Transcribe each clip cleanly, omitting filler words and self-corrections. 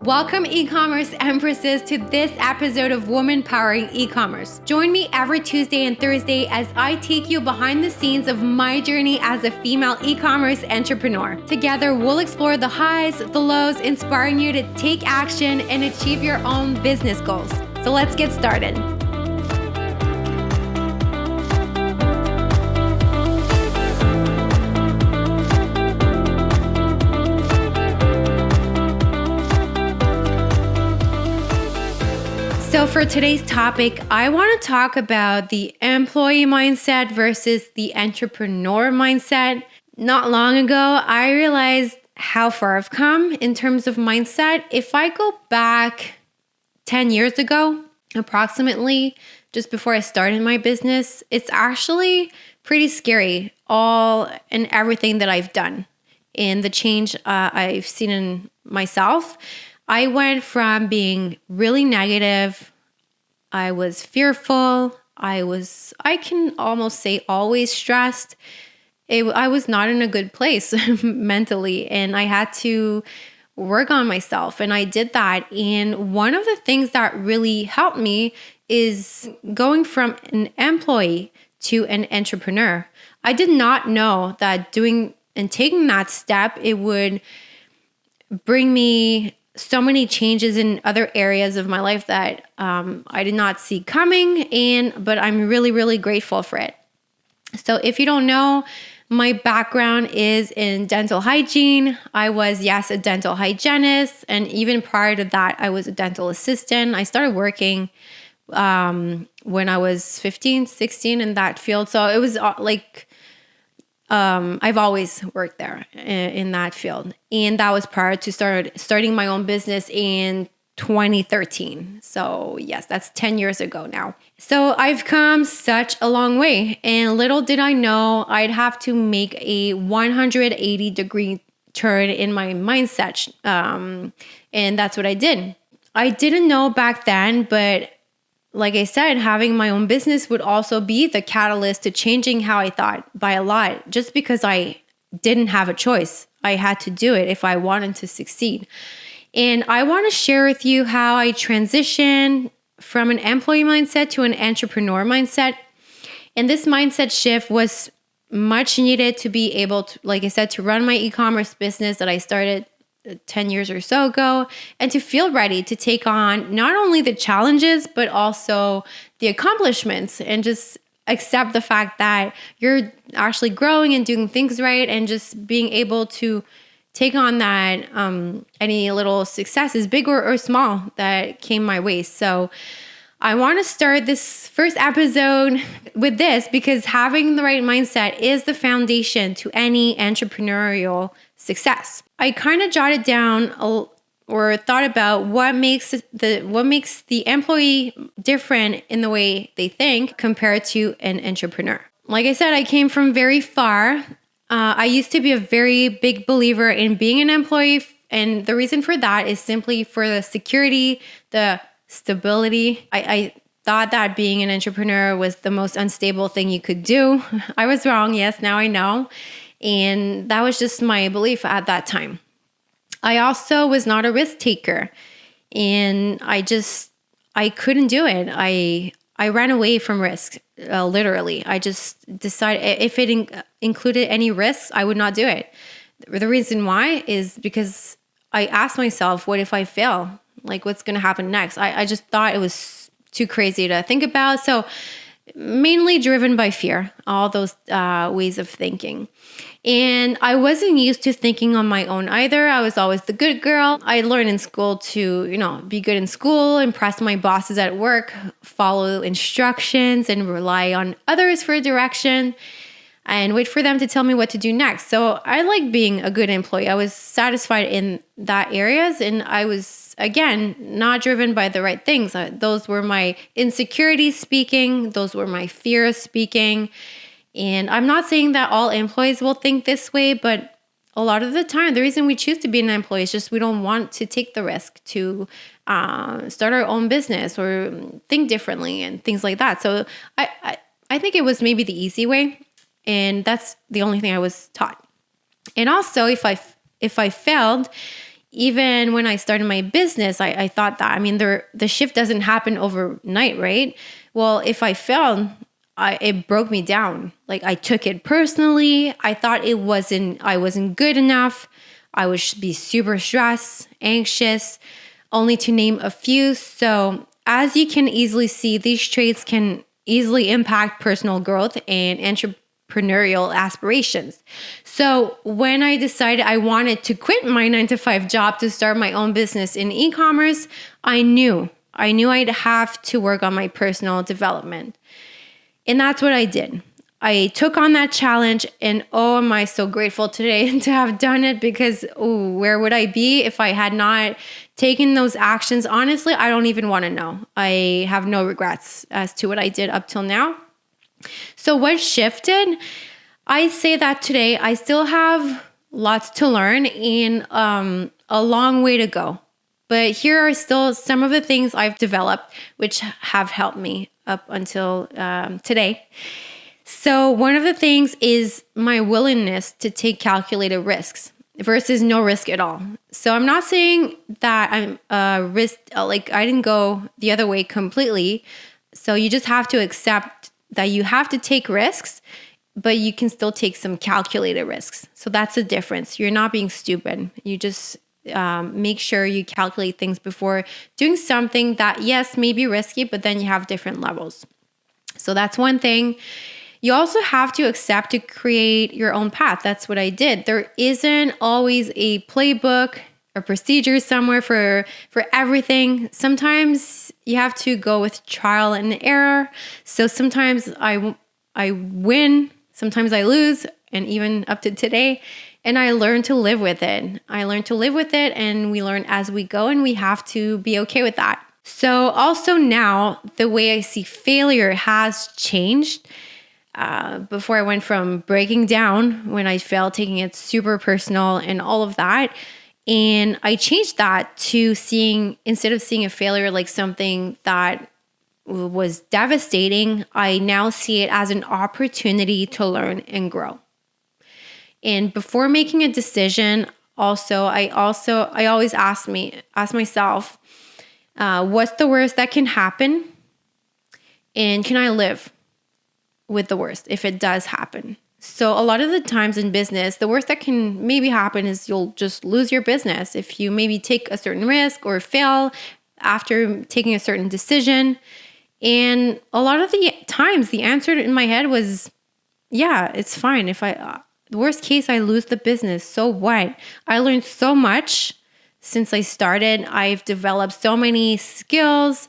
Welcome e-commerce empresses to this episode of Woman Powering E-commerce. Join me every Tuesday and Thursday as I take you behind the scenes of my journey as a female e-commerce entrepreneur. Together, we'll explore the highs, the lows, inspiring you to take action and achieve your own business goals. So let's get started. So for today's topic, I want to talk about the employee mindset versus the entrepreneur mindset. Not long ago, I realized how far I've come in terms of mindset. If I go back 10 years ago, approximately, just before I started my business, it's actually pretty scary, all and everything that I've done and the change I've seen in myself. I went from being really negative. I was fearful. I can almost say always stressed. I was not in a good place mentally, and I had to work on myself, and I did that. And one of the things that really helped me is going from an employee to an entrepreneur. I did not know that doing and taking that step, it would bring me so many changes in other areas of my life that I did not see coming, but I'm really, really grateful for it. So if you don't know, my background is in dental hygiene. I was, a dental hygienist. And even prior to that, I was a dental assistant. I started working when I was 15, 16 in that field. So it was I've always worked there in that field. And that was prior to starting my own business in 2013. So yes, that's 10 years ago now. So I've come such a long way. And little did I know I'd have to make a 180-degree turn in my mindset. And that's what I did. I didn't know back then, but like I said, having my own business would also be the catalyst to changing how I thought by a lot, just because I didn't have a choice. I had to do it if I wanted to succeed. And I want to share with you how I transitioned from an employee mindset to an entrepreneur mindset. And this mindset shift was much needed to be able to, like I said, to run my e-commerce business that I started 10 years or so ago, and to feel ready to take on not only the challenges, but also the accomplishments, and just accept the fact that you're actually growing and doing things right, and just being able to take on that, any little successes, big or small, that came my way. So I want to start this first episode with this because having the right mindset is the foundation to any entrepreneurial success. I kind of jotted down or thought about what makes the employee different in the way they think compared to an entrepreneur. Like I said, I came from very far. I used to be a very big believer in being an employee, and the reason for that is simply for the security, the stability. I thought that being an entrepreneur was the most unstable thing you could do. I was wrong. Yes, now I know. And that was just my belief at that time. I also was not a risk taker, and I couldn't do it. I ran away from risk, literally. I just decided if it included any risks, I would not do it. The reason why is because I asked myself, what if I fail? Like, what's going to happen next? I just thought it was too crazy to think about. So mainly driven by fear, all those ways of thinking. And I wasn't used to thinking on my own either. I was always the good girl. I learned in school to, be good in school, impress my bosses at work, follow instructions, and rely on others for direction, and wait for them to tell me what to do next. So I like being a good employee. I was satisfied in that areas, and I was, again, not driven by the right things. Those were my insecurities speaking. Those were my fears speaking. And I'm not saying that all employees will think this way, but a lot of the time, the reason we choose to be an employee is just we don't want to take the risk to start our own business or think differently and things like that. So I think it was maybe the easy way, and that's the only thing I was taught. And also, if I failed, even when I started my business, I thought that, I mean, the shift doesn't happen overnight, right? Well, if I failed, it broke me down. Like I took it personally. I thought I wasn't good enough. I would be super stressed, anxious, only to name a few. So as you can easily see, these traits can easily impact personal growth and entrepreneurial aspirations. So when I decided I wanted to quit my 9 to 5 job to start my own business in e-commerce, I knew I'd have to work on my personal development. And that's what I did. I took on that challenge, and oh, am I so grateful today to have done it, because where would I be if I had not taken those actions? Honestly, I don't even want to know. I have no regrets as to what I did up till now. So what shifted? I say that today I still have lots to learn and a long way to go. But here are still some of the things I've developed which have helped me up until today. So one of the things is my willingness to take calculated risks versus no risk at all. So I'm not saying that I'm like I didn't go the other way completely. So you just have to accept that you have to take risks, but you can still take some calculated risks. So that's the difference. You're not being stupid. You just make sure you calculate things before doing something that, yes, may be risky, but then you have different levels. So that's one thing. You also have to accept to create your own path. That's what I did. There isn't always a playbook or procedure somewhere for everything. Sometimes you have to go with trial and error. So sometimes I win, sometimes I lose, and even up to today. And I learned to live with it. And we learn as we go, and we have to be okay with that. So also now, the way I see failure has changed. Before I went from breaking down when I failed, taking it super personal and all of that. And I changed that to instead of seeing a failure like something that was devastating, I now see it as an opportunity to learn and grow. And before making a decision, I always ask myself, what's the worst that can happen? And can I live with the worst if it does happen? So a lot of the times in business, the worst that can maybe happen is you'll just lose your business if you maybe take a certain risk or fail after taking a certain decision. And a lot of the times the answer in my head was, yeah, it's fine. If the worst case, I lose the business. So what? I learned so much since I started. I've developed so many skills,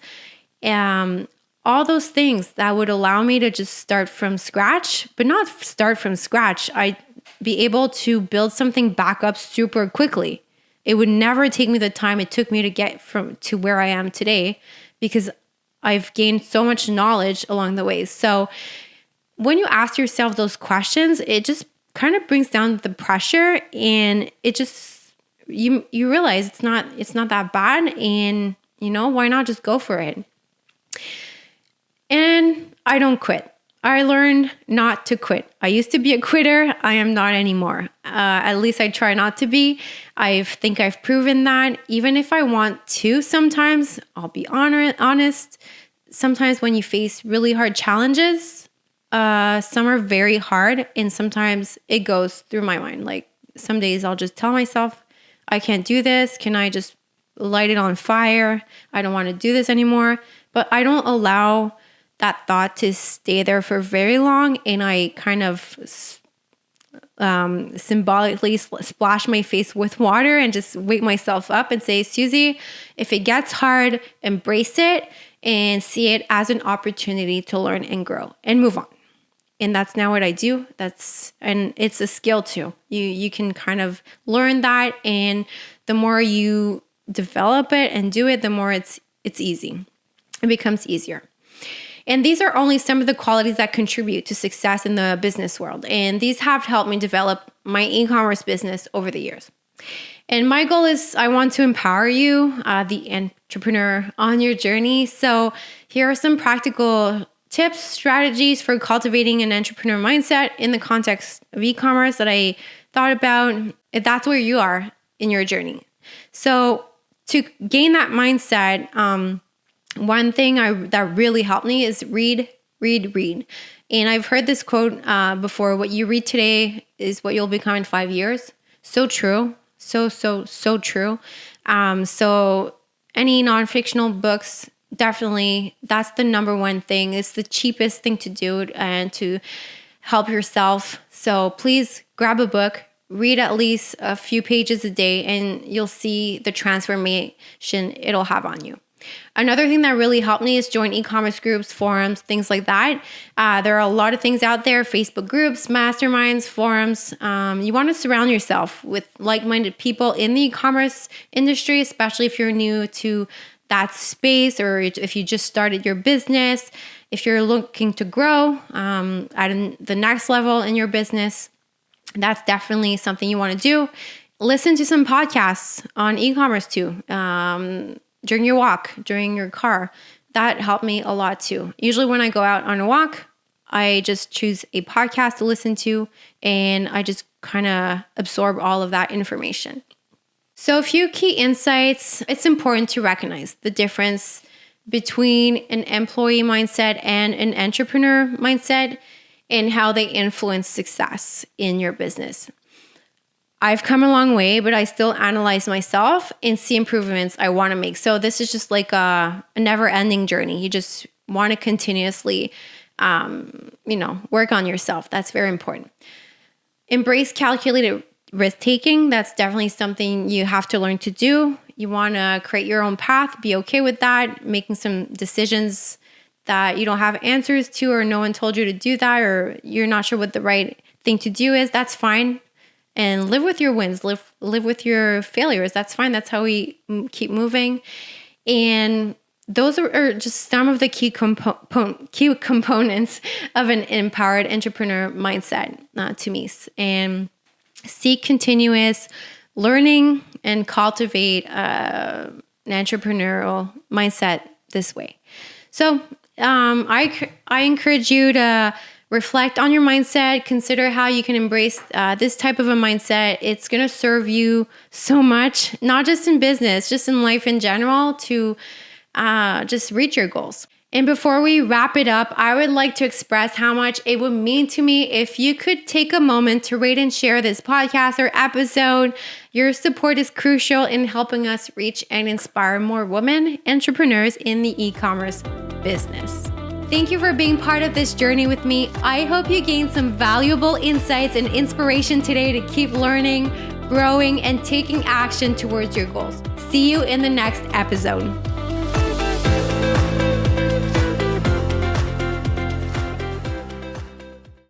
all those things that would allow me to just start from scratch, but not start from scratch. I'd be able to build something back up super quickly. It would never take me the time it took me to get to where I am today, because I've gained so much knowledge along the way. So when you ask yourself those questions, it just kind of brings down the pressure, and it just you realize it's not that bad, and why not just go for it? And I don't quit. I learned not to quit. I used to be a quitter. I am not anymore. At least I try not to be. I think I've proven that. Even if I want to, sometimes, I'll be honest, sometimes when you face really hard challenges, some are very hard, and sometimes it goes through my mind. Like some days I'll just tell myself, I can't do this. Can I just light it on fire? I don't want to do this anymore. But I don't allow that thought to stay there for very long, and I kind of symbolically splash my face with water and just wake myself up and say, Suzie, if it gets hard, embrace it and see it as an opportunity to learn and grow and move on. And that's now what I do. And it's a skill too. You can kind of learn that, and the more you develop it and do it, the more it's easy. It becomes easier. And these are only some of the qualities that contribute to success in the business world. And these have helped me develop my e-commerce business over the years. And my goal is I want to empower you, the entrepreneur, on your journey. So here are some practical tips, strategies for cultivating an entrepreneur mindset in the context of e-commerce that I thought about if that's where you are in your journey. So to gain that mindset, one thing that really helped me is read. And I've heard this quote before: what you read today is what you'll become in 5 years. So true. So true. So any non-fictional books, definitely, that's the number one thing. It's the cheapest thing to do and to help yourself. So please grab a book, read at least a few pages a day, and you'll see the transformation it'll have on you. Another thing that really helped me is join e-commerce groups, forums, things like that. There are a lot of things out there: Facebook groups, masterminds, forums. You want to surround yourself with like-minded people in the e-commerce industry, especially if you're new to that space, or if you just started your business, if you're looking to grow at the next level in your business. That's definitely something you want to do. Listen to some podcasts on e-commerce too. During your walk, during your car. That helped me a lot too. Usually when I go out on a walk, I just choose a podcast to listen to, and I just kind of absorb all of that information. So a few key insights. It's important to recognize the difference between an employee mindset and an entrepreneur mindset and how they influence success in your business. I've come a long way, but I still analyze myself and see improvements I want to make. So this is just like a never-ending journey. You just want to continuously, work on yourself. That's very important. Embrace calculated risk-taking. That's definitely something you have to learn to do. You want to create your own path. Be okay with that. Making some decisions that you don't have answers to, or no one told you to do that, or you're not sure what the right thing to do is. That's fine. And live with your wins, live with your failures. That's fine. That's how we keep moving. And those are just some of the key components of an empowered entrepreneur mindset to me. And seek continuous learning and cultivate an entrepreneurial mindset this way. So I encourage you to reflect on your mindset. Consider how you can embrace this type of a mindset. It's going to serve you so much, not just in business, just in life in general, to just reach your goals. And before we wrap it up, I would like to express how much it would mean to me if you could take a moment to rate and share this podcast or episode. Your support is crucial in helping us reach and inspire more women entrepreneurs in the e-commerce business. Thank you for being part of this journey with me. I hope you gained some valuable insights and inspiration today to keep learning, growing, and taking action towards your goals. See you in the next episode.